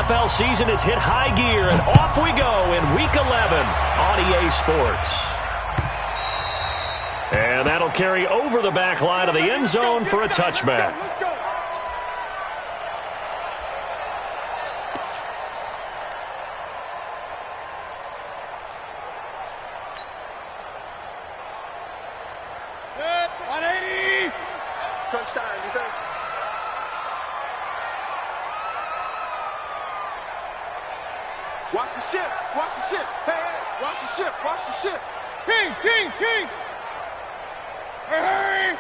NFL season has hit high gear, and off we go in Week 11 on EA Sports. And that'll carry over the back line of the end zone for a touchback. Touchdown, defense. Watch the ship. Watch the ship. Hey, hey. Watch the ship. Watch the ship. Kings, Kings, Kings. Hey, hey.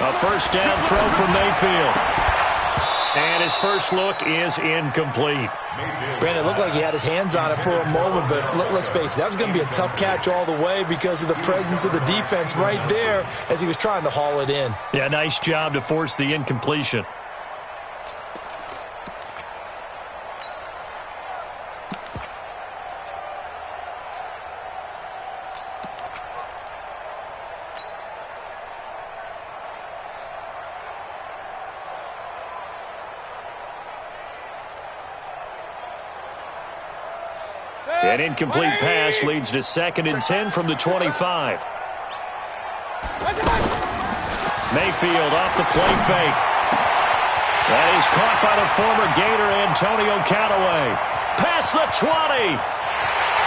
A first down throw from Mayfield. And his first look is incomplete. Brandon, it looked like he had his hands on it for a moment, but let's face it, that was going to be a tough catch all the way because of the presence of the defense right there as he was trying to haul it in. Yeah, nice job to force the incompletion. An incomplete pass leads to 2nd and 10 from the 25. Mayfield off the play fake. That is caught by the former Gator Antonio Callaway. Past the 20.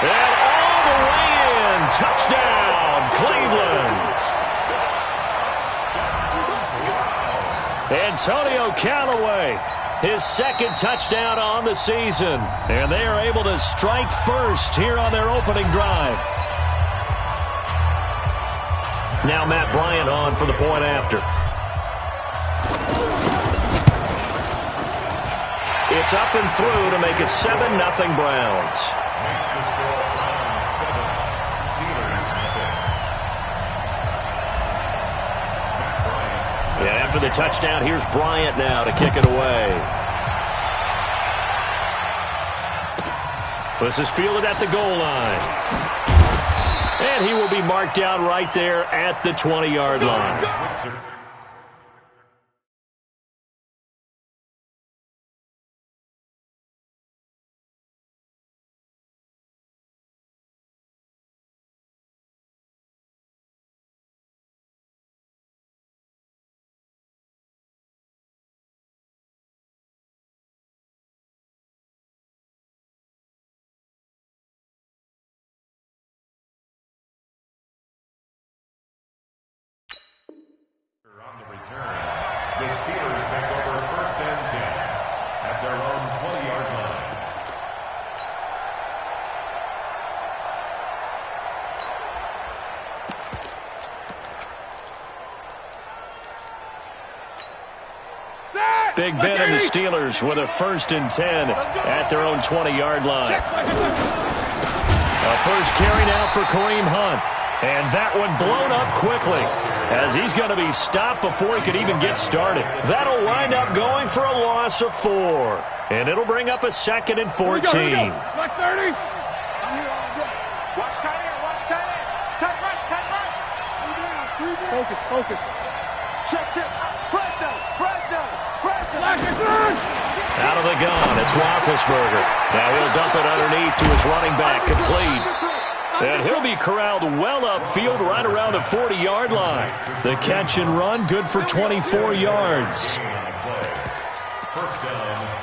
And all the way in. Touchdown, Cleveland. Antonio Callaway. His 2nd touchdown on the season. And they are able to strike first here on their opening drive. Now Matt Bryant on for the point after. It's up and through to make it 7-0 Browns. Yeah, after the touchdown, here's Bryant now to kick it away. This is fielded at the goal line. And he will be marked down right there at the 20-yard line. On the return, the Steelers take over 1st and 10 at their own 20-yard line. Big Ben and the Steelers with a 1st and 10 at their own 20-yard line. A first carry now for Kareem Hunt. And that one blown up quickly as he's going to be stopped before he could even get started. That'll wind up going for a loss of 4. And it'll bring up a 2nd and 14. Here we go. Black 30. I'm here all day. Watch tight end. Watch tight end. Tight right. Tight right. Focus. Focus. Check. Check. Press down. Press down. Press down. Out of the gun, it's Roethlisberger. Now he'll dump it underneath to his running back, complete. And he'll be corralled well upfield right around the 40-yard line. The catch and run, good for 24 yards.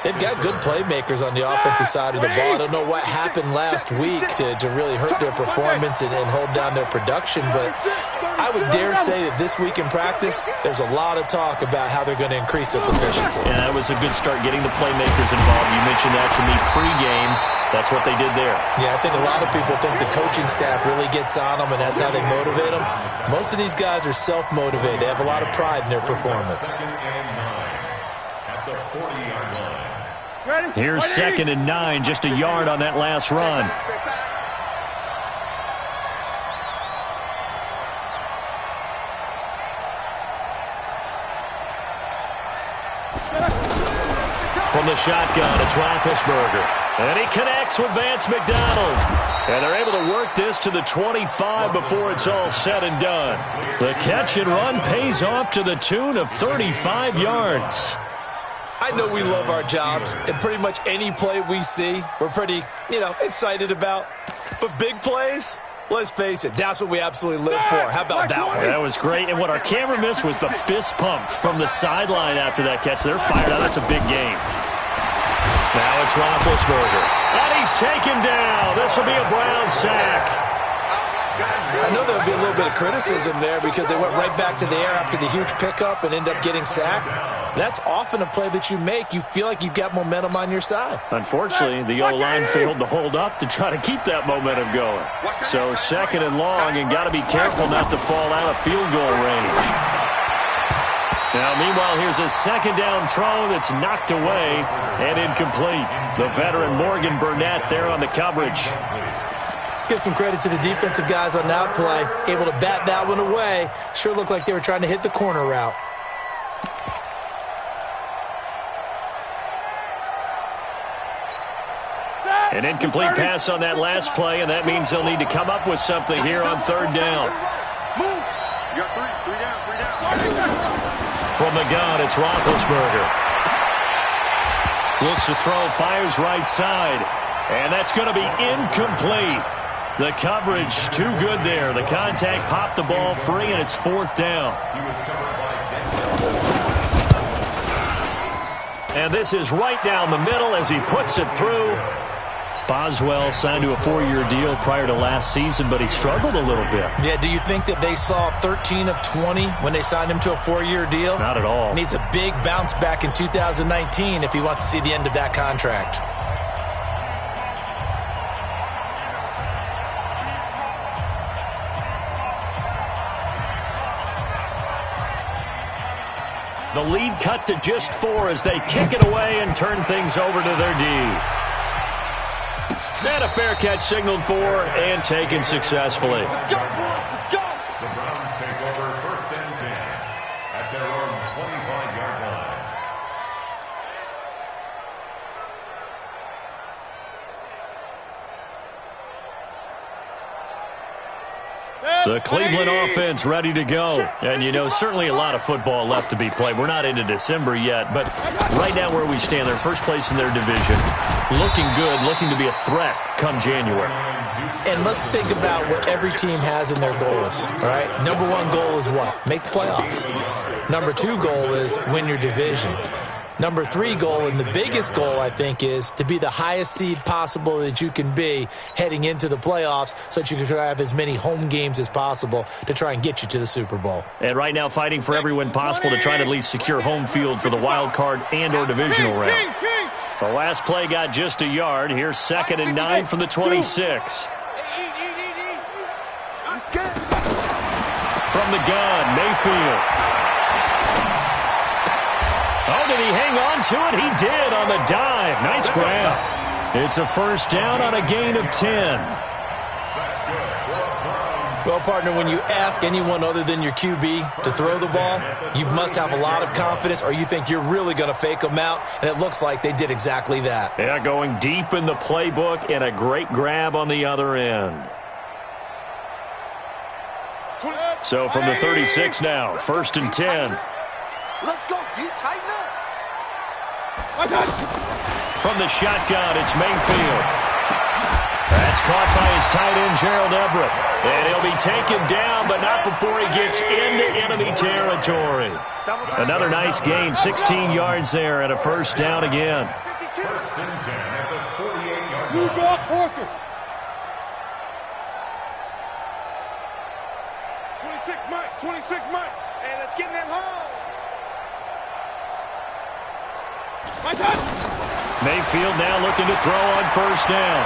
They've got good playmakers on the offensive side of the ball. I don't know what happened last week to really hurt their performance and hold down their production, but I would dare say that this week in practice, there's a lot of talk about how they're going to increase their proficiency. Yeah, that was a good start getting the playmakers involved. You mentioned that to me pregame. That's what they did there. Yeah, I think a lot of people think the coaching staff really gets on them, and that's how they motivate them. Most of these guys are self-motivated. They have a lot of pride in their performance. Here's 2nd and 9, just a yard on that last run. From the shotgun, it's Roethlisberger. And he connects with Vance McDonald. And they're able to work this to the 25 before it's all said and done. The catch and run pays off to the tune of 35 yards. I know we love our jobs, and pretty much any play we see, we're pretty, excited about. But big plays, let's face it, that's what we absolutely live for. How about that one? That was great, and what our camera missed was the fist pump from the sideline after that catch. They're fired out. That's a big game. Now it's Roethlisberger. And he's taken down. This will be a Brown sack. I know there would be a little bit of criticism there because they went right back to the air after the huge pickup and end up getting sacked. That's often a play that you make. You feel like you've got momentum on your side. Unfortunately, the O-line failed to hold up to try to keep that momentum going. So second and long, and got to be careful not to fall out of field goal range. Now, meanwhile, here's a second down throw that's knocked away and incomplete. The veteran Morgan Burnett there on the coverage. Let's give some credit to the defensive guys on that play. Able to bat that one away. Sure looked like they were trying to hit the corner route. An incomplete pass on that last play, and that means they'll need to come up with something here on third down. Move. You got three down. From the gun, it's Roethlisberger. Looks to throw, fires right side, and that's going to be incomplete. The coverage too good there. The contact popped the ball free, and it's fourth down. And this is right down the middle as he puts it through. Boswell signed to a 4-year deal prior to last season, but he struggled a little bit. Yeah, do you think that they saw 13 of 20 when they signed him to a 4-year deal? Not at all. Needs a big bounce back in 2019 if he wants to see the end of that contract. The lead cut to just 4 as they kick it away and turn things over to their D. And a fair catch signaled for and taken successfully. Let's go, boys. Let's go. The Browns take over first and 10 at their own 25-yard line. The Cleveland offense ready to go. And, certainly a lot of football left to be played. We're not into December yet, but right now where we stand, they're first place in their division. Looking good, looking to be a threat come January. And let's think about what every team has in their goals, all right? Number 1 goal is what? Make the playoffs. Number 2 goal is win your division. Number 3 goal, and the biggest goal, I think, is to be the highest seed possible that you can be heading into the playoffs so that you can have as many home games as possible to try and get you to the Super Bowl. And right now fighting for every win possible to try to at least secure home field for the wild card and or divisional round. The last play got just a yard. Here's second and 9 from the 26. From the gun, Mayfield. Oh, did he hang on to it? He did on the dive. Nice grab. It's a first down on a gain of 10. Well, partner, when you ask anyone other than your QB to throw the ball, you must have a lot of confidence or you think you're really going to fake them out, and it looks like they did exactly that. Yeah, going deep in the playbook and a great grab on the other end. So from the 36 now, first and 10. Let's go. You tighten up. From the shotgun, it's Mayfield. That's caught by his tight end, Gerald Everett. And he'll be taken down, but not before he gets into enemy territory. Another nice gain, 16 yards there, and a first down again. First and 10 at the 48-yard You line. draw Corker. 26 Mike. And let's get in them holes. Mayfield now looking to throw on first down.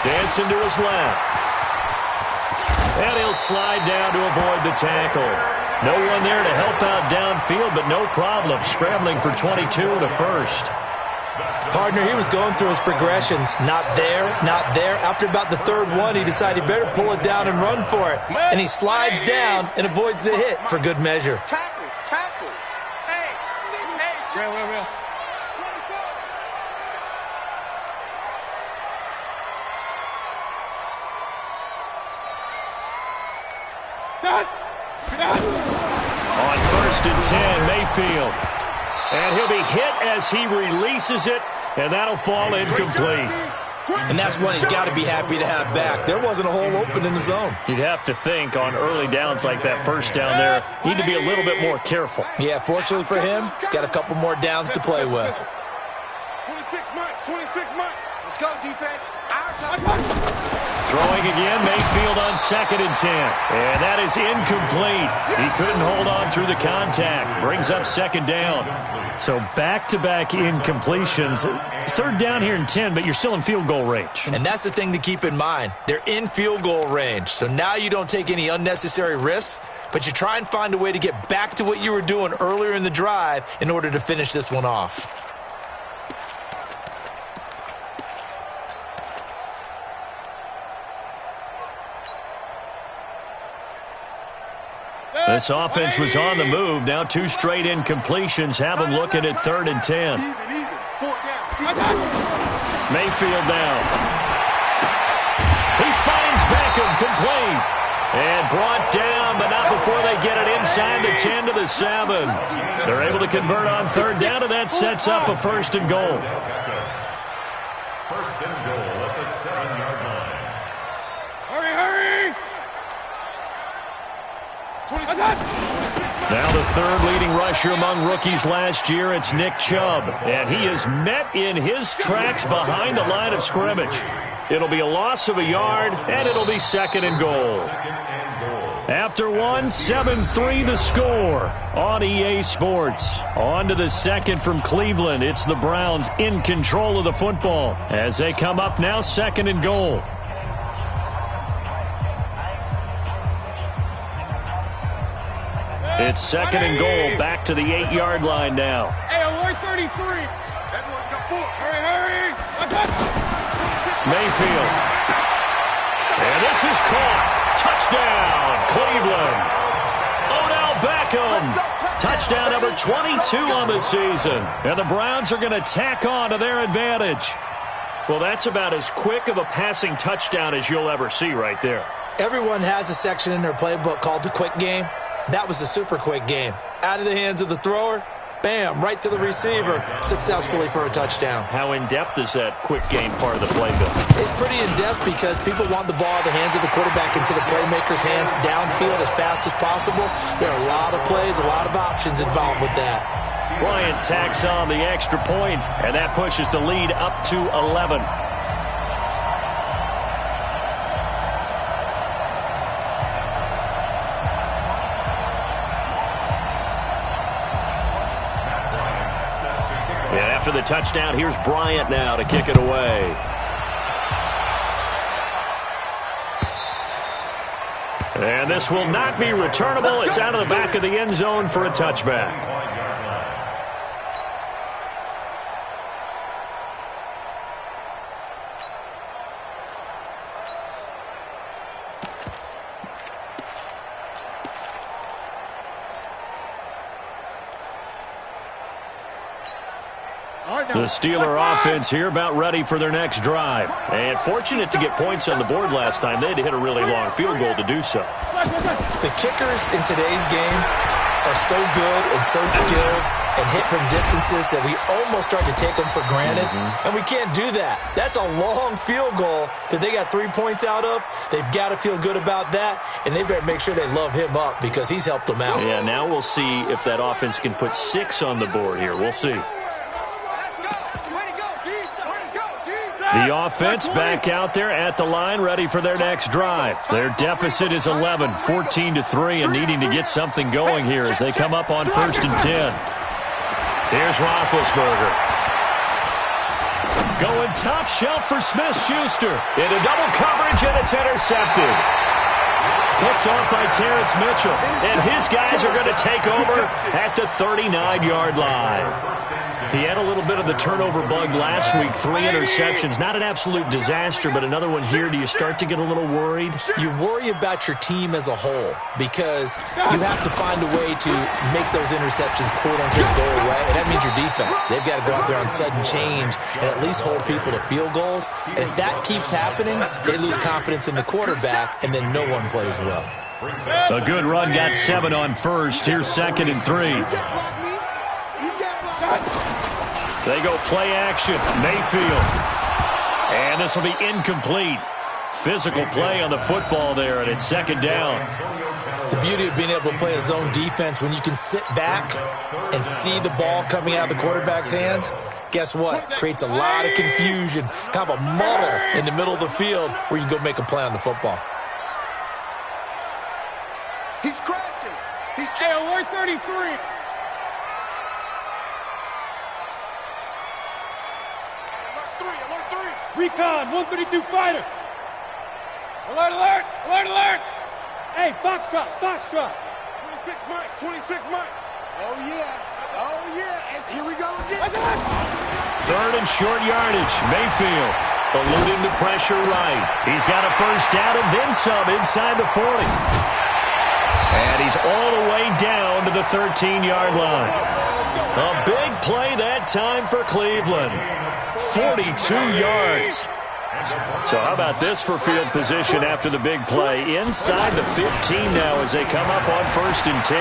Dancing to his left. And he'll slide down to avoid the tackle. No one there to help out downfield, but no problem. Scrambling for 22 to first. Partner, he was going through his progressions. Not there, not there. After about the third one, he decided he better pull it down and run for it. And he slides down and avoids the hit for good measure. Tackles. Hey. Real. On 1st and 10, Mayfield. And he'll be hit as he releases it, and that'll fall incomplete. And that's one he's got to be happy to have back. There wasn't a hole open in the zone. You'd have to think on early downs like that first down there, need to be a little bit more careful. Yeah, fortunately for him, got a couple more downs to play with. 26 months. Let's go, defense. Throwing again, Mayfield on 2nd and 10. And that is incomplete. He couldn't hold on through the contact. Brings up 2nd down. So back-to-back incompletions. 3rd down here and 10, but you're still in field goal range. And that's the thing to keep in mind. They're in field goal range. So now you don't take any unnecessary risks, but you try and find a way to get back to what you were doing earlier in the drive in order to finish this one off. This offense was on the move. Now 2 straight incompletions have them looking at 3rd and 10. Mayfield down. He finds Beckham complete. And brought down, but not before they get it inside the 10 to the 7. They're able to convert on 3rd down, and that sets up a 1st and goal. 1st and goal at the 7-yard line. Hurry! Now the 3rd leading rusher among rookies last year, it's Nick Chubb. And he is met in his tracks behind the line of scrimmage. It'll be a loss of a yard, and it'll be 2nd and goal. After 1, 7-3 the score on EA Sports. On to the 2nd from Cleveland. It's the Browns in control of the football as they come up now 2nd and goal. It's 2nd and goal, back to the 8-yard line now. Hey, alert 33. Everyone's got 4. Hurry! Mayfield. And this is caught. Touchdown, Cleveland. Odell Beckham. Touchdown number 22 on the season. And the Browns are going to tack on to their advantage. Well, that's about as quick of a passing touchdown as you'll ever see right there. Everyone has a section in their playbook called the quick game. That was a super quick game. Out of the hands of the thrower, bam, right to the receiver, successfully for a touchdown. How in-depth is that quick game part of the playbook? It's pretty in-depth because people want the ball out of the hands of the quarterback into the playmaker's hands downfield as fast as possible. There are a lot of plays, a lot of options involved with that. Bryant tacks on the extra point, and that pushes the lead up to 11. And after the touchdown, here's Bryant now to kick it away. And this will not be returnable. It's out of the back of the end zone for a touchback. The Steeler offense here about ready for their next drive. And fortunate to get points on the board last time. They had to hit a really long field goal to do so. The kickers in today's game are so good and so skilled and hit from distances that we almost start to take them for granted. And we can't do that. That's a long field goal that they got 3 points out of. They've got to feel good about that, and they better make sure they love him up because he's helped them out. Yeah, now we'll see if that offense can put 6 on the board here. We'll see. The offense back out there at the line, ready for their next drive. Their deficit is 11, 14-3, and needing to get something going here as they come up on 1st and 10. Here's Roethlisberger. Going top shelf for Smith-Schuster. Into double coverage, and it's intercepted. Picked off by Terrence Mitchell. And his guys are going to take over at the 39-yard line. He had a little bit of the turnover bug last week, 3 interceptions. Not an absolute disaster, but another one here. Do you start to get a little worried? You worry about your team as a whole because you have to find a way to make those interceptions, quote-unquote, go away, and that means your defense. They've got to go out there on sudden change and at least hold people to field goals. And if that keeps happening, they lose confidence in the quarterback, and then no one plays well. A good run got 7 on first. Here's 2nd and 3. They go play action. Mayfield. And this will be incomplete. Physical play on the football there, and it's 2nd down. The beauty of being able to play a zone defense, when you can sit back and see the ball coming out of the quarterback's hands, guess what? Creates a lot of confusion, kind of a muddle in the middle of the field where you can go make a play on the football. He's crashing. He's alert 33. Alert 3. Recon, 132 fighter. Alert, alert, alert, alert. Hey, Foxtrot, Foxtrot. 26 Mike. Oh, yeah. And here we go again. 3rd and short yardage. Mayfield eluding the pressure right. He's got a first down and then some inside the 40. And he's all the way down to the 13-yard line. A big play that time for Cleveland. 42 yards. So how about this for field position after the big play? Inside the 15 now as they come up on 1st and 10.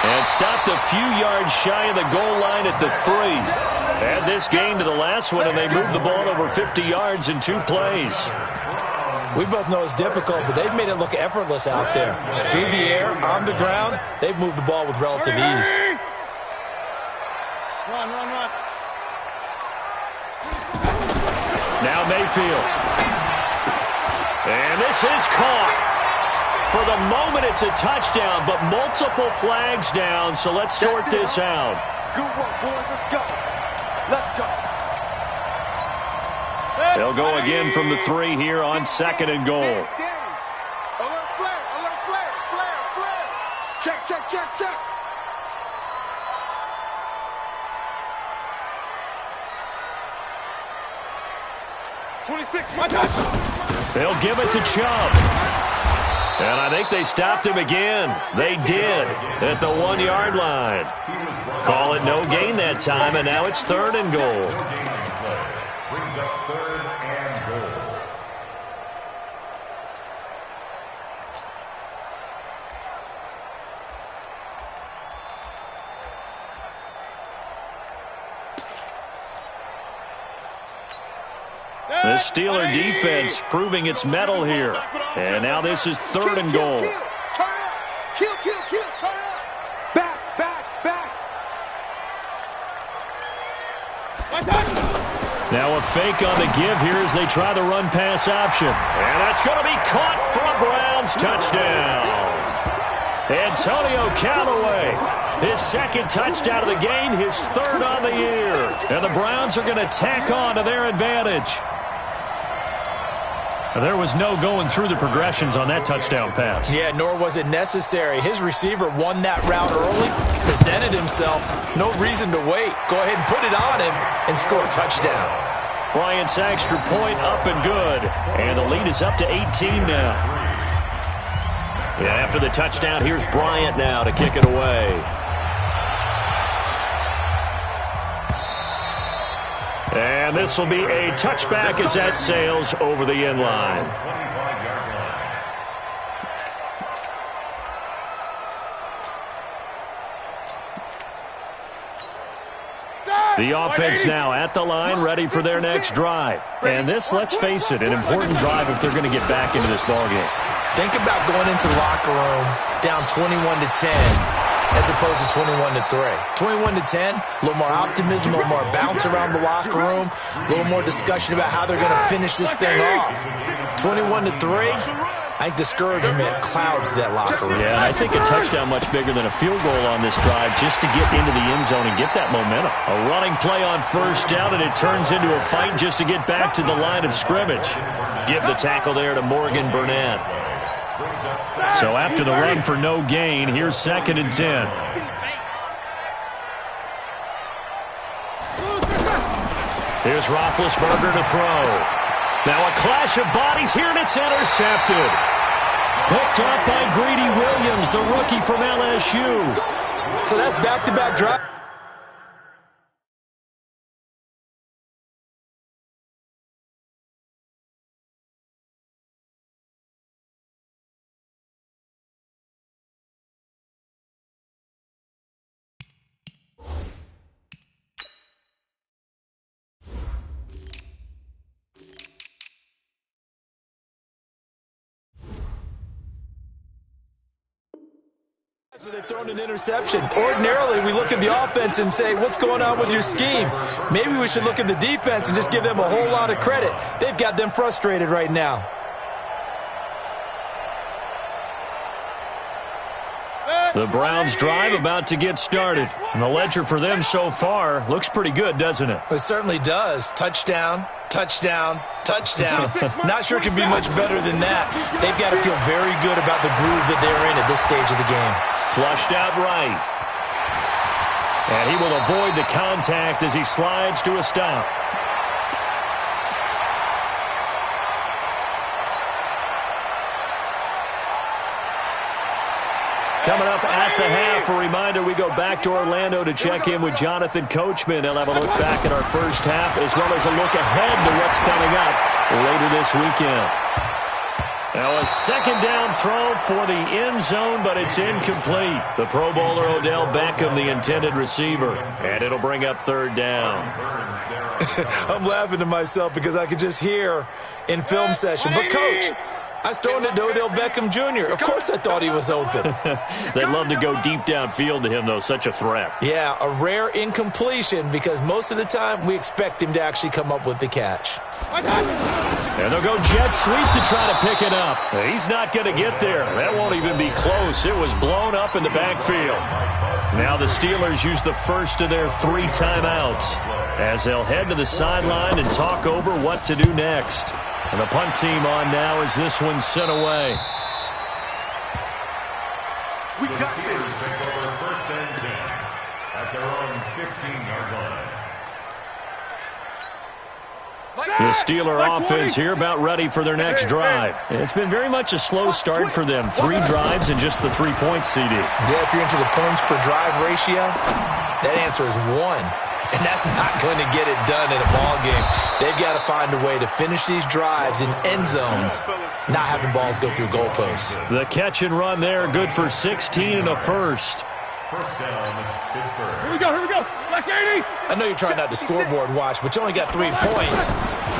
And stopped a few yards shy of the goal line at the 3. Add this game to the last one, and they moved the ball over 50 yards in 2 plays. We both know it's difficult, but they've made it look effortless out there. Through the air, on the ground, they've moved the ball with relative ease. Run. Now Mayfield. And this is caught. For the moment, it's a touchdown, but multiple flags down, so let's sort this out. Good work, boys. Let's go. They'll go again from the 3 here on 2nd and goal. Alert flare. Check. 26. They'll give it to Chubb. And I think they stopped him again. They did at the 1-yard line. Call it no gain that time, and now it's 3rd and goal. Brings up 3rd and goal. The Steeler defense proving its mettle here. And now this is 3rd and goal. Turn up. Kill. Turn up. Back. Now a fake on the give here as they try the run-pass option. And that's going to be caught for a Browns touchdown. Antonio Callaway, his 2nd touchdown of the game, his 3rd on the year. And the Browns are going to tack on to their advantage. There was no going through the progressions on that touchdown pass. Yeah, nor was it necessary. His receiver won that route early, presented himself. No reason to wait. Go ahead and put it on him and score a touchdown. Bryant's extra point up and good. And the lead is up to 18 now. Yeah, after the touchdown, here's Bryant now to kick it away. And this will be a touchback as that sails over the end line. The offense now at the line, ready for their next drive. And this, let's face it, an important drive if they're going to get back into this ballgame. Think about going into the locker room down 21-10 as opposed to 21-3. 21-10, a little more optimism, a little more bounce around the locker room, a little more discussion about how they're going to finish this thing off. 21-3, I think discouragement clouds that locker room. Yeah, and I think a touchdown much bigger than a field goal on this drive just to get into the end zone and get that momentum. A running play on 1st down, and it turns into a fight just to get back to the line of scrimmage. Give the tackle there to Morgan Burnett. So after the run for no gain, here's 2nd and 10. Here's Roethlisberger to throw. Now a clash of bodies here, and it's intercepted. Picked up by Greedy Williams, the rookie from LSU. So that's back-to-back drive. They've thrown an interception. Ordinarily, we look at the offense and say, what's going on with your scheme? Maybe we should look at the defense and just give them a whole lot of credit. They've got them frustrated right now. The Browns drive about to get started. And the ledger for them so far looks pretty good, doesn't it? It certainly does. Touchdown, touchdown, touchdown. Not sure it can be much better than that. They've got to feel very good about the groove that they're in at this stage of the game. Flushed out right. And he will avoid the contact as he slides to a stop. Coming up at the half, a reminder, we go back to Orlando to check in with Jonathan Coachman. He'll have a look back at our first half as well as a look ahead to what's coming up later this weekend. Now a second down throw for the end zone, but it's incomplete. The Pro Bowler Odell Beckham, the intended receiver, and it'll bring up third down. I'm laughing to myself because I could just hear in film session, but Coach, I was throwing it to Odell Beckham Jr. Of course I thought he was open. They'd love to go deep downfield to him, though. Such a threat. Yeah, a rare incompletion because most of the time we expect him to actually come up with the catch. And they'll go jet sweep to try to pick it up. He's not going to get there. That won't even be close. It was blown up in the backfield. Now the Steelers use the first of their 3 timeouts as they'll head to the sideline and talk over what to do next. And the punt team on now as this one's sent away. We got Steelers take over first and 10 at their own 15-yard line. The Steeler offense here about ready for their next drive. It's been very much a slow start for them. 3 drives and just the 3 points, CD. Yeah, if you're into the points per drive ratio, that answer is 1. And that's not going to get it done in a ball game. They've got to find a way to finish these drives in end zones, not having balls go through goalposts. The catch and run there, good for 16 and a first. First down, Pittsburgh. Here we go. Black 80. I know you're trying not to scoreboard watch, but you only got 3 points.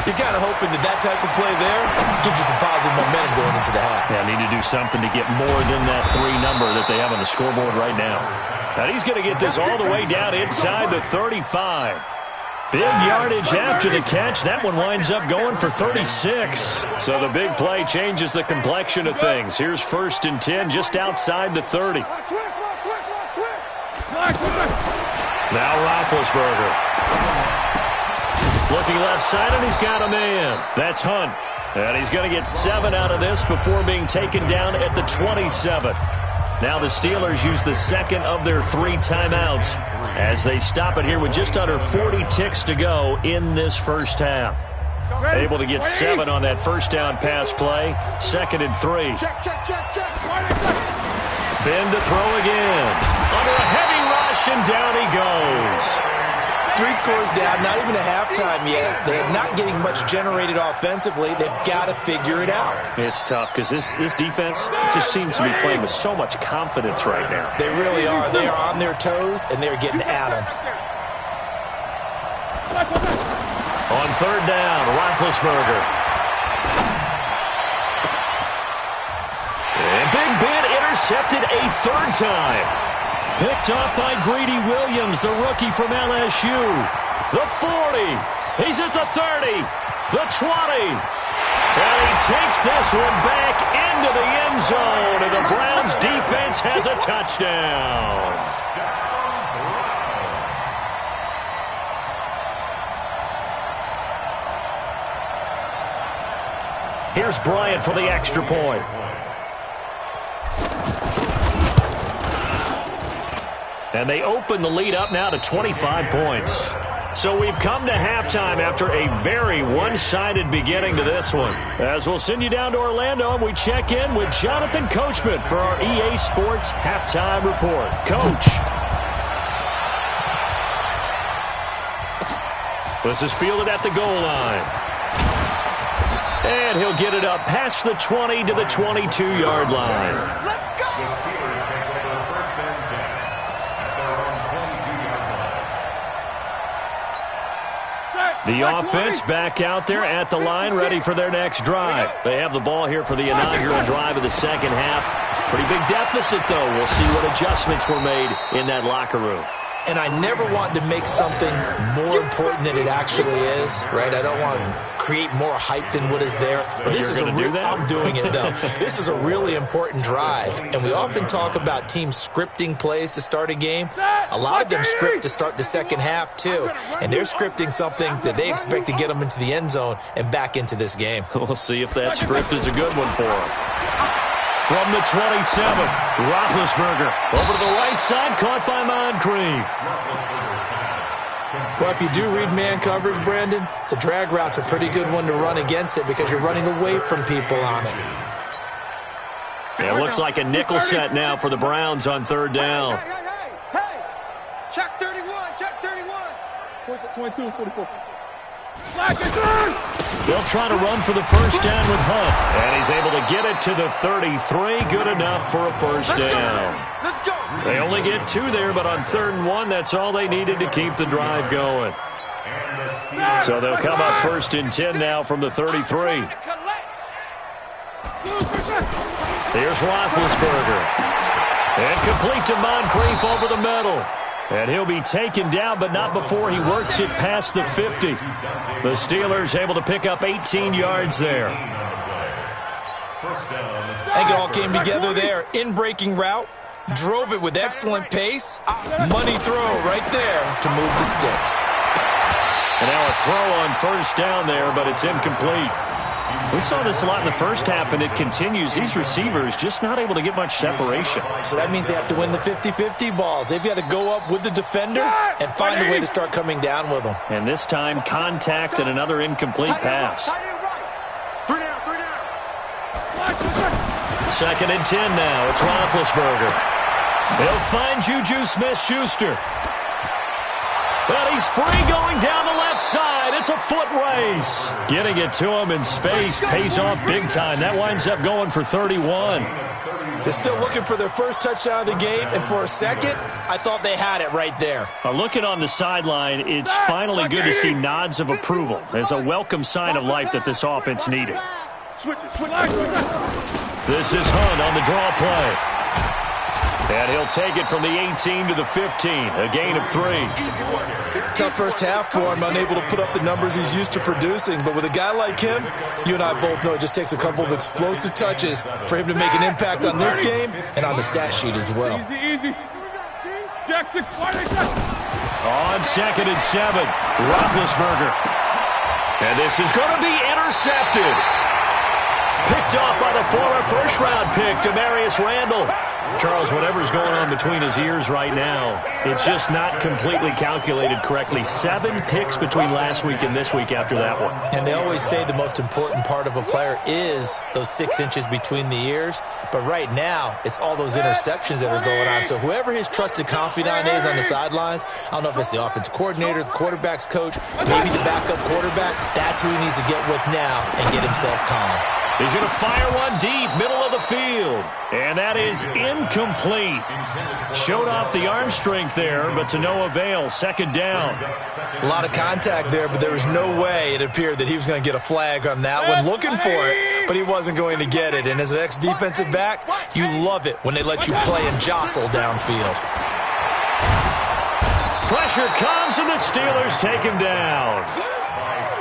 You're kind of hoping that type of play there gives you some positive momentum going into the half. Yeah, need to do something to get more than that 3 number that they have on the scoreboard right now. And he's going to get this all the way down inside the 35. Big yardage after the catch. That one winds up going for 36. So the big play changes the complexion of things. Here's first and 10 just outside the 30. Now Roethlisberger. Looking left side, and he's got a man. That's Hunt. And he's going to get 7 out of this before being taken down at the 27. Now the Steelers use the second of their 3 timeouts as they stop it here with just under 40 ticks to go in this first half. Able to get 7 on that first down pass play. Second and 3. Check. Ben to throw again. Under a heavy rush, and down he goes. 3 scores down, not even a halftime yet. They're not getting much generated offensively. They've got to figure it out. It's tough because this defense just seems to be playing with so much confidence right now. They really are. They are on their toes, and they're getting at them. On third down, Roethlisberger. And Big Ben intercepted a 3rd time. Picked off by Greedy Williams, the rookie from LSU. The 40. He's at the 30. The 20. And he takes this one back into the end zone. And the Browns defense has a touchdown. Here's Bryant for the extra point. And they open the lead up now to 25 points. So we've come to halftime after a very one-sided beginning to this one. As we'll send you down to Orlando, and we check in with Jonathan Coachman for our EA Sports Halftime Report. Coach. This is fielded at the goal line. And he'll get it up past the 20 to the 22-yard line. Let's go. The Steelers take over first and 10 at their own 22-yard line. The offense back out there at the line, ready for their next drive. They have the ball here for the inaugural drive of the second half. Pretty big deficit, though. We'll see what adjustments were made in that locker room. And I never want to make something more important than it actually is, right? I don't want to create more hype than what is there. But this is a real, I'm doing it, though. This is a really important drive. And we often talk about teams scripting plays to start a game. A lot of them script to start the second half, too. And they're scripting something that they expect to get them into the end zone and back into this game. We'll see if that script is a good one for them. From the 27, Roethlisberger over to the right side, caught by Moncrief. Well, if you do read man coverage, Brandon, the drag route's a pretty good one to run against it because you're running away from people on it. Yeah, it looks like a nickel set now for the Browns on third down. Hey! Check 31, check 31. 22, 44. They'll try to run for the first down with Hunt. And he's able to get it to the 33. Good enough for a first down. Let's go. They only get 2 there, but on 3rd and 1, that's all they needed to keep the drive going. So they'll come up 1st and 10 now from the 33. Here's Roethlisberger. And complete to Moncrief over the middle. And he'll be taken down, but not before he works it past the 50. The Steelers able to pick up 18 yards there. I think it all came together there. In-breaking route, drove it with excellent pace. Money throw right there to move the sticks. And now a throw on first down there, but it's incomplete. We saw this a lot in the first half, and it continues. These receivers just not able to get much separation. So that means they have to win the 50-50 balls. They've got to go up with the defender and find a way to start coming down with them. And this time, contact and another incomplete pass. 3 down. 2nd and 10 now. It's Roethlisberger. He'll find Juju Smith-Schuster. But he's free going down the left side. It's a foot race. Getting it to him in space pays off big time. That winds up going for 31. They're still looking for their first touchdown of the game, and for a second, I thought they had it right there. Looking on the sideline, it's finally good to see nods of approval as a welcome sign of life that this offense needed. This is Hunt on the draw play. And he'll take it from the 18 to the 15, a gain of 3. Tough first half for him, unable to put up the numbers he's used to producing. But with a guy like him, you and I both know it just takes a couple of explosive touches for him to make an impact on this game and on the stat sheet as well. Easy. On 2nd and 7, Roethlisberger. And this is going to be intercepted. Picked off by the former first-round pick, Demarius Randall. Charles, whatever's going on between his ears right now, it's just not completely calculated correctly. 7 picks between last week and this week after that one. And they always say the most important part of a player is those 6 inches between the ears. But right now, it's all those interceptions that are going on. So whoever his trusted confidant is on the sidelines, I don't know if it's the offensive coordinator, the quarterback's coach, maybe the backup quarterback, that's who he needs to get with now and get himself calm. He's going to fire one deep, middle of the field. And that is incomplete. Showed off the arm strength there, but to no avail. 2nd down. A lot of contact there, but there was no way it appeared that he was going to get a flag on that one. Looking for it, but he wasn't going to get it. And as an ex-defensive back, you love it when they let you play and jostle downfield. Pressure comes, and the Steelers take him down.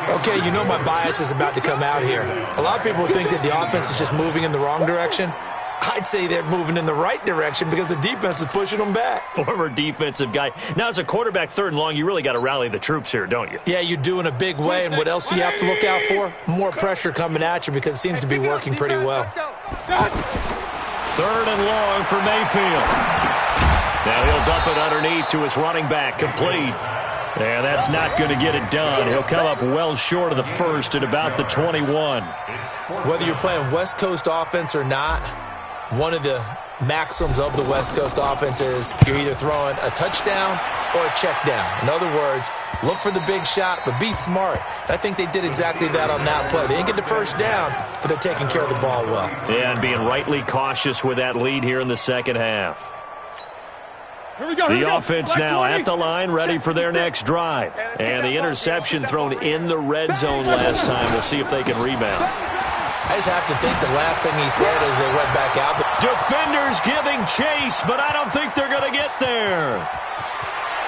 Okay, you know my bias is about to come out here. A lot of people think that the offense is just moving in the wrong direction. I'd say they're moving in the right direction because the defense is pushing them back. Former defensive guy. Now, as a quarterback, 3rd and long, you really got to rally the troops here, don't you? Yeah, you do in a big way. And what else do you have to look out for? More pressure coming at you because it seems to be working pretty well. 3rd and long for Mayfield. Now he'll dump it underneath to his running back, complete. And that's not going to get it done. He'll come up well short of the first at about the 21. Whether you're playing West Coast offense or not, one of the maxims of the West Coast offense is you're either throwing a touchdown or a check down. In other words, look for the big shot, but be smart. I think they did exactly that on that play. They didn't get the first down, but they're taking care of the ball well. Yeah, and being rightly cautious with that lead here in the second half. The offense now at the line, ready for their next drive. And the interception thrown in the red zone last time. We'll see if they can rebound. I just have to think the last thing he said as they went back out. Defenders giving chase, but I don't think they're going to get there.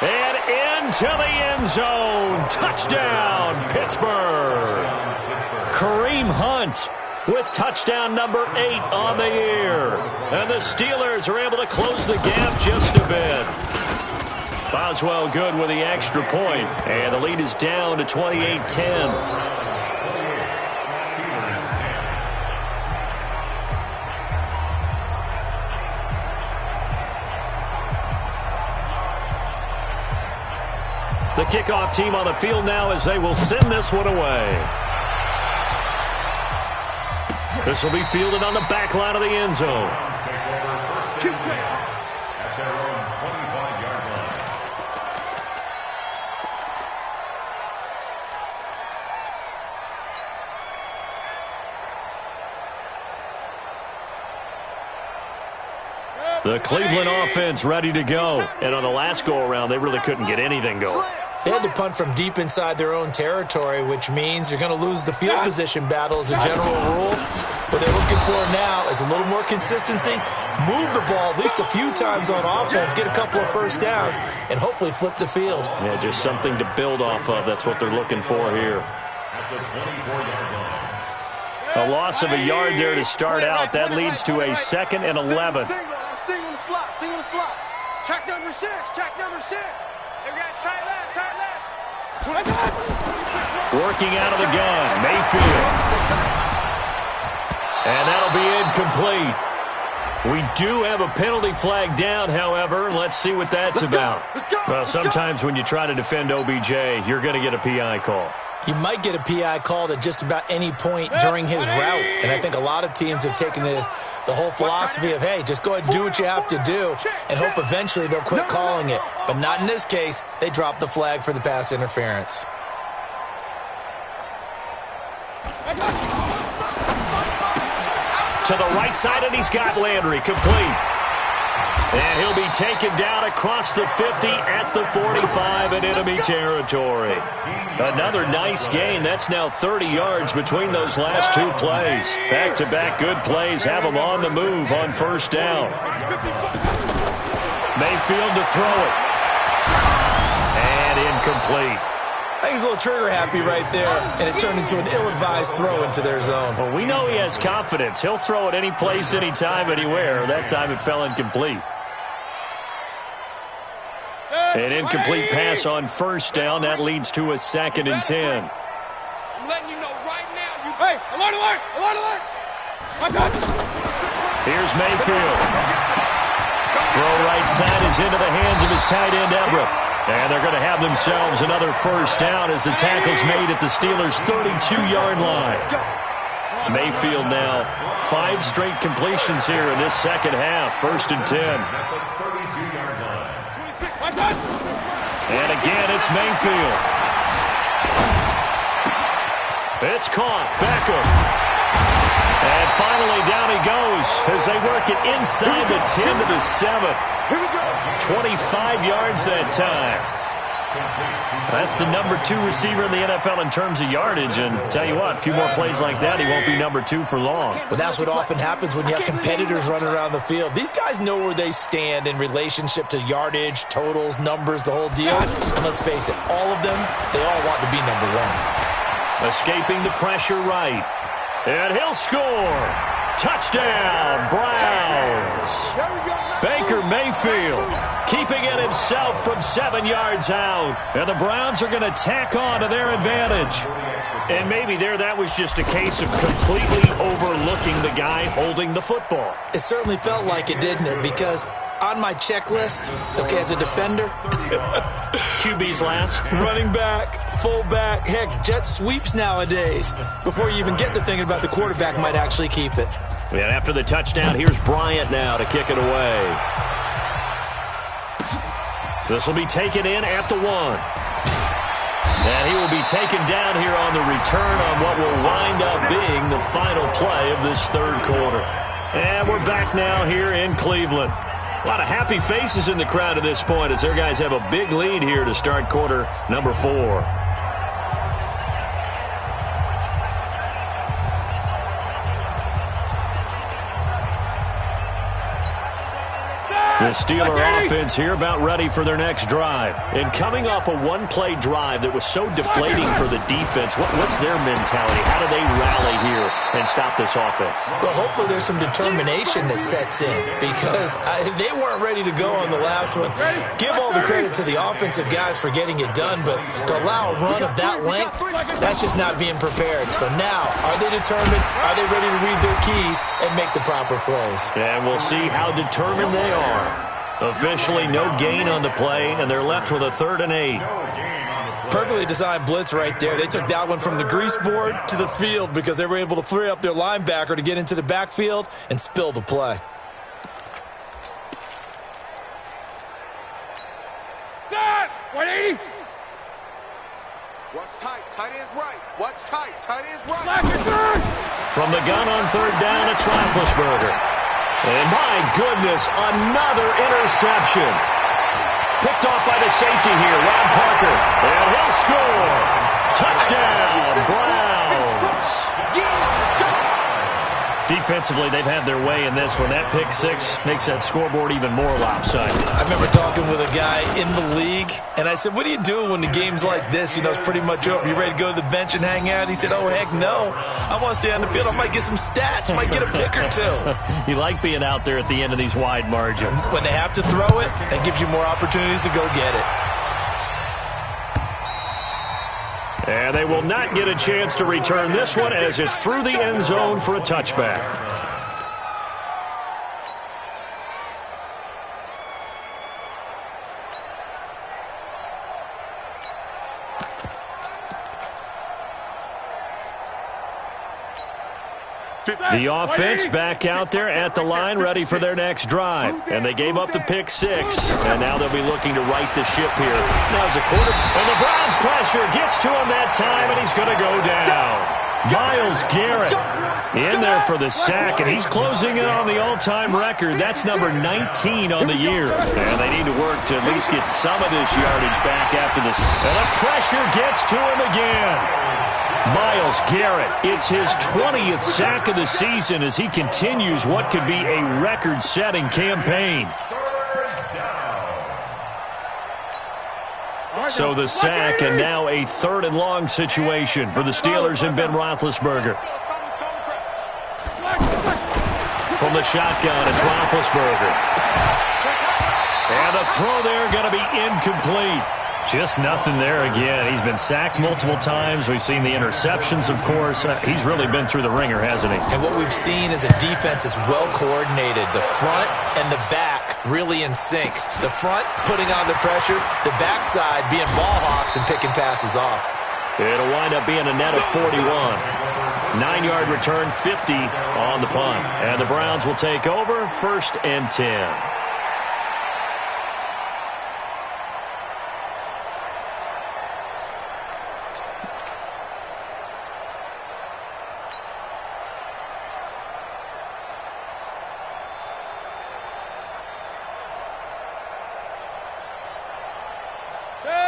And into the end zone. Touchdown, Pittsburgh. Kareem Hunt with touchdown number 8 on the year. And the Steelers are able to close the gap just a bit. Boswell good with the extra point. And the lead is down to 28-10. The kickoff team on the field now as they will send this one away. This will be fielded on the back line of the end zone. The Cleveland offense ready to go. And on the last go-around, they really couldn't get anything going. They had to punt from deep inside their own territory, which means you're going to lose the field position battle as a general rule. What they're looking for now is a little more consistency, move the ball at least a few times on offense, get a couple of first downs, and hopefully flip the field. Yeah, just something to build off of. That's what they're looking for here. A loss of a yard there to start out. That leads to a 2nd and 11. Check number 6. Check number 6. They got tight left. Working out of the gun, Mayfield. And that'll be incomplete. We do have a penalty flag down, however. Let's see what that's about. Well, sometimes when you try to defend OBJ, you're going to get a PI call. You might get a PI called at just about any point during his route. And I think a lot of teams have taken the whole philosophy of, hey, just go ahead and do what you have to do and hope eventually they'll quit calling it. But not in this case. They dropped the flag for the pass interference. To the right side, and he's got Landry complete. And he'll be taken down across the 50 at the 45 in enemy territory. Another nice gain. That's now 30 yards between those last 2 plays. Back-to-back good plays have them on the move on first down. Mayfield to throw it. And incomplete. I think he's a little trigger happy right there, and it turned into an ill-advised throw into their zone. Well, we know he has confidence. He'll throw it any place, anytime, anywhere. That time it fell incomplete. An incomplete pass on first down. That leads to a 2nd and 10. I'm letting you know right now. Hey, alert, alert, alert, alert. Here's Mayfield. Throw right side is into the hands of his tight end, Everett. And they're going to have themselves another first down as the tackle's made at the Steelers' 32-yard line. Mayfield now 5 straight completions here in this second half. 1st and 10. And again, it's Mayfield. It's caught. Beckham. And finally, down he goes as they work it inside the 10 to the 7. 25 yards that time. That's the number 2 receiver in the NFL in terms of yardage. And tell you what, a few more plays like that, he won't be number 2 for long. But that's what often happens when you have competitors running around the field. These guys know where they stand in relationship to yardage, totals, numbers, the whole deal. And let's face it, all of them, they all want to be number 1. Escaping the pressure right. And he'll score. Touchdown, Browns. Baker Mayfield keeping it himself from 7 yards out. And the Browns are going to tack on to their advantage. And maybe that was just a case of completely overlooking the guy holding the football. It certainly felt like it, didn't it? Because on my checklist, okay, as a defender, QB's last. Running back, fullback, heck, jet sweeps nowadays. Before you even get to thinking about the quarterback might actually keep it. And after the touchdown, here's Bryant now to kick it away. This will be taken in at the 1. And he will be taken down here on the return on what will wind up being the final play of this 3rd quarter. And we're back now here in Cleveland. A lot of happy faces in the crowd at this point as their guys have a big lead here to start quarter number 4. The Steeler offense here about ready for their next drive. And coming off a one-play drive that was so deflating for the defense, what's their mentality? How do they rally here and stop this offense? Well, hopefully there's some determination that sets in because they weren't ready to go on the last one. Give all the credit to the offensive guys for getting it done, but to allow a run of that length, that's just not being prepared. So now, are they determined? Are they ready to read their keys and make the proper plays? And we'll see how determined they are. Officially no gain on the play, and they're left with a 3rd and 8. Perfectly designed blitz right there. They took that one from the grease board to the field because they were able to free up their linebacker to get into the backfield and spill the play. Dad! 180! Watch tight. Tight ends right. Watch tight. Tight ends right. Flash it third! From the gun on 3rd down, it's Roethlisberger. And my goodness, another interception. Picked off by the safety here, Rob Parker. And he'll score. Touchdown, Browns. Defensively, they've had their way in this one. That pick 6 makes that scoreboard even more lopsided. I remember talking with a guy in the league, and I said, what do you do when the game's like this? You know, it's pretty much over. You ready to go to the bench and hang out? He said, oh, heck no. I want to stay on the field. I might get some stats. Might get a pick or two. You like being out there at the end of these wide margins. When they have to throw it, that gives you more opportunities to go get it. And they will not get a chance to return this one as it's through the end zone for a touchback. The offense back out there at the line, ready for their next drive. And they gave up the pick 6, and now they'll be looking to right the ship here. Now as a quarter, and the Browns pressure gets to him that time, and he's going to go down. Myles Garrett in there for the sack, and he's closing in on the all-time record. That's number 19 on the year. And they need to work to at least get some of this yardage back after this. And the pressure gets to him again. Myles Garrett, it's his 20th sack of the season as he continues what could be a record-setting campaign. So the sack, and now a 3rd and long situation for the Steelers and Ben Roethlisberger. From the shotgun, it's Roethlisberger. And a throw there going to be incomplete. Just nothing there again. He's been sacked multiple times. We've seen the interceptions, of course. He's really been through the ringer, hasn't he? And what we've seen is a defense that's well coordinated. The front and the back really in sync. The front putting on the pressure, the backside being ball hawks and picking passes off. It'll wind up being a net of 41. 9-yard return, 50 on the punt. And the Browns will take over, 1st and 10.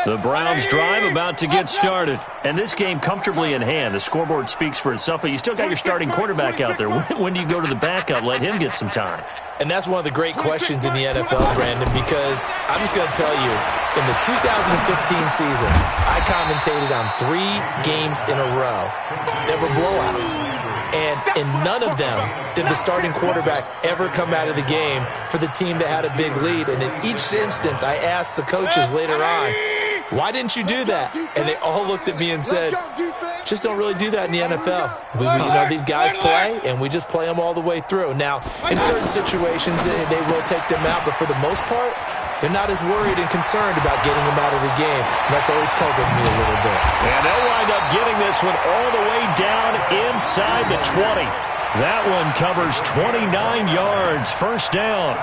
The Browns drive about to get started. And this game comfortably in hand. The scoreboard speaks for itself, but you still got your starting quarterback out there. When do you go to the backup, let him get some time? And that's one of the great questions in the NFL, Brandon, because I'm just going to tell you, in the 2015 season, I commentated on 3 games in a row that were blowouts. And in none of them did the starting quarterback ever come out of the game for the team that had a big lead. And in each instance, I asked the coaches later on, why didn't you do that? And they all looked at me and said, just don't really do that in the NFL. You know, these guys play, and we just play them all the way through. Now, in certain situations, they will take them out, but for the most part, they're not as worried and concerned about getting them out of the game. And that's always puzzled me a little bit. And they'll wind up getting this one all the way down inside the 20. That one covers 29 yards, 1st down.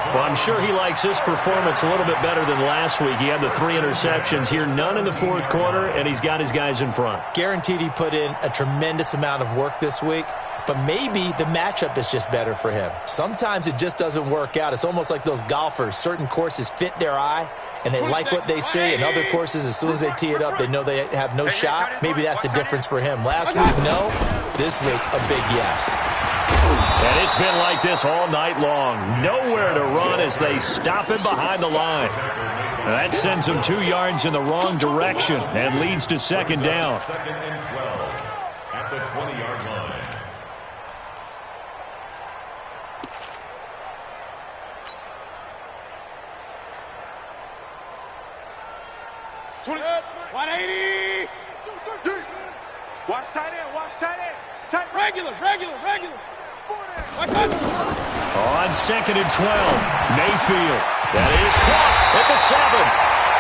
Well, I'm sure he likes this performance a little bit better than last week. He had the 3 interceptions here, none in the 4th quarter, and he's got his guys in front. Guaranteed he put in a tremendous amount of work this week, but maybe the matchup is just better for him. Sometimes it just doesn't work out. It's almost like those golfers. Certain courses fit their eye, and they like what they see, and other courses, as soon as they tee it up, they know they have no shot. Maybe that's the difference for him. Last week, no. This week, a big yes. And it's been like this all night long. Nowhere to run as they stop him behind the line. That sends him 2 yards in the wrong direction and leads to second down. Second and 12 at the 20-yard line. Watch tight end, watch tight end. Tight regular. On second and 12, Mayfield. That is caught at the 7.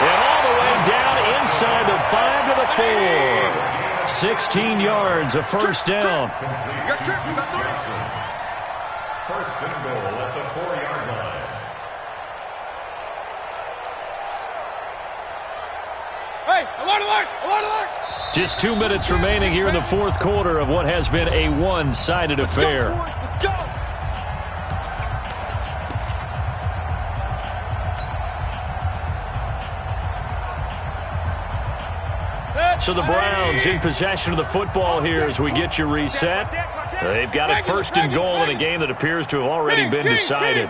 And all the way down inside the 5 to the 4. 16 yards, a first down. First and goal at the 4-yard line. Hey, alert! Just 2 minutes remaining here in the fourth quarter of what has been a one-sided affair. Let's go. So the Browns in possession of the football here as we get you reset. They've got it first and goal in a game that appears to have already been decided.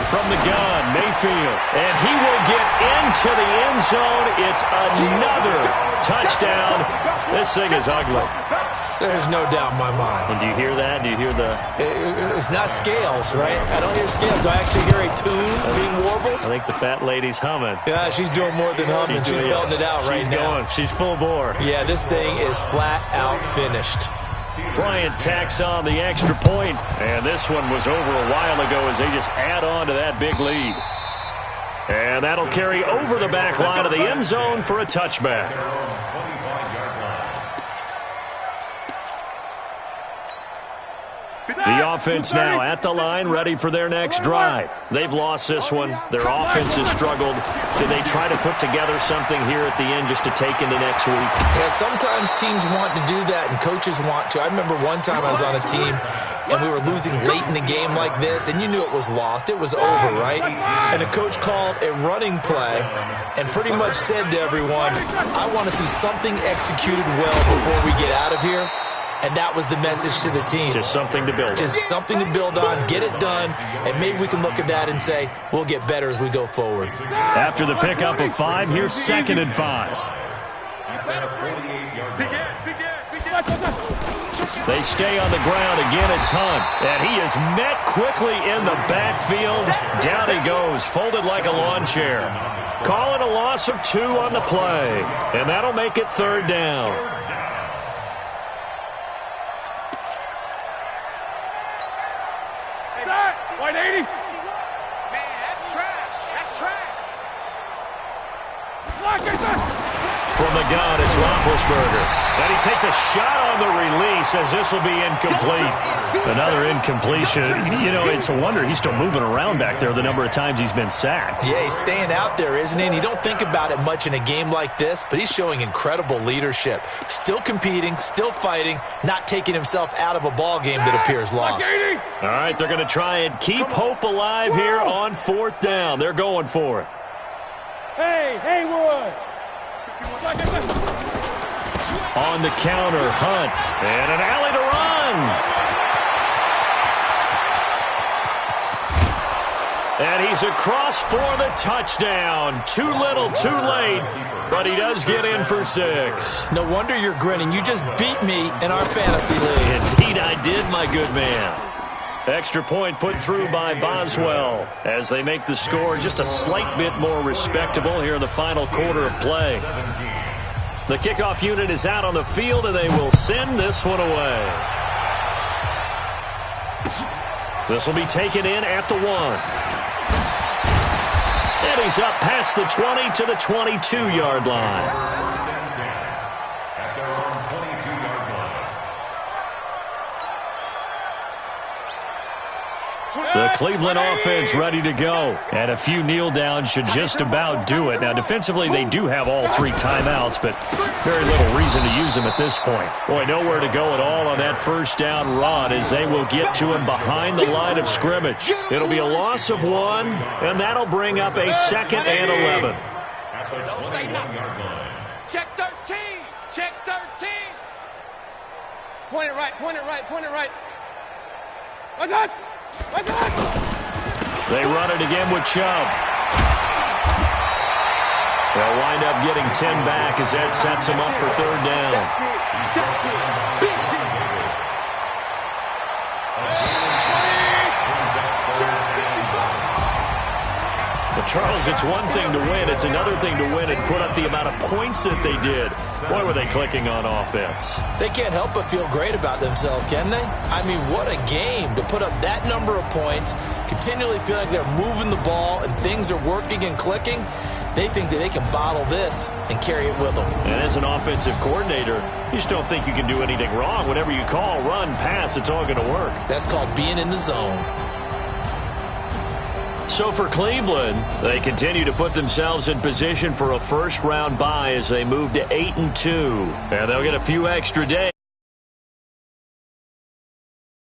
From the gun, Mayfield, and he will get into the end zone. It's another touchdown. This thing is ugly. There's no doubt in my mind. And do you hear that? Do you hear the... It's not scales, right? I don't hear scales. Do I actually hear a tune being warbled? I think the fat lady's humming. Yeah, she's doing more than humming. She's belting it out right now. She's full bore. Yeah, this thing is flat out finished. Bryant tacks on the extra point, and this one was over a while ago as they just add on to that big lead. And that'll carry over the back line of the end zone for a touchback. The offense now at the line, ready for their next drive. They've lost this one. Their offense has struggled. Did they try to put together something here at the end just to take into next week? Yeah, sometimes teams want to do that and coaches want to. I remember one time I was on a team and we were losing late in the game like this, and you knew it was lost. It was over, right? And the coach called a running play and pretty much said to everyone, I want to see something executed well before we get out of here. And that was the message to the team. Just something to build on. Just something to build on, get it done, and maybe we can look at that and say, we'll get better as we go forward. After the pickup of 5, here's second and 5. They stay on the ground. Again, it's Hunt. And he is met quickly in the backfield. Down he goes, folded like a lawn chair. Calling a loss of 2 on the play. And that'll make it third down. White 80. Man, that's trash. That's trash. From the gun, it's Roethlisberger. And he takes a shot on the release as this will be incomplete. Another incompletion. You know, it's a wonder he's still moving around back there the number of times he's been sacked. Yeah, he's staying out there, isn't he? And you don't think about it much in a game like this, but he's showing incredible leadership. Still competing, still fighting, not taking himself out of a ball game that appears lost. All right, they're going to try and keep hope alive here on fourth down. They're going for it. Hey, Haywood. On the counter, Hunt. And an alley to run. And he's across for the touchdown. Too little, too late. But he does get in for 6. No wonder you're grinning. You just beat me in our fantasy league. Indeed I did, my good man. Extra point put through by Boswell as they make the score just a slight bit more respectable here in the final quarter of play. The kickoff unit is out on the field, and they will send this one away. This will be taken in at the 1. And he's up past the 20 to the 22-yard line. The Cleveland offense ready to go. And a few kneel downs should just about do it. Now, defensively, they do have all 3 timeouts, but very little reason to use them at this point. Boy, nowhere to go at all on that first down run as they will get to him behind the line of scrimmage. It'll be a loss of 1, and that'll bring up a 2nd and 11. Don't say nothing. Check 13. Check 13. Point it right. What's that? What's that? They run it again with Chubb. They'll wind up getting 10 back as that sets them up for third down. But Charles, it's one thing to win. It's another thing to win and put up the amount of points that they did. Boy, were they clicking on offense. They can't help but feel great about themselves, can they? I mean, what a game to put up that number of points, continually feel like they're moving the ball and things are working and clicking. They think that they can bottle this and carry it with them. And as an offensive coordinator, you just don't think you can do anything wrong. Whatever you call, run, pass, it's all going to work. That's called being in the zone. So for Cleveland, they continue to put themselves in position for a first-round bye as they move to 8-2. And they'll get a few extra days.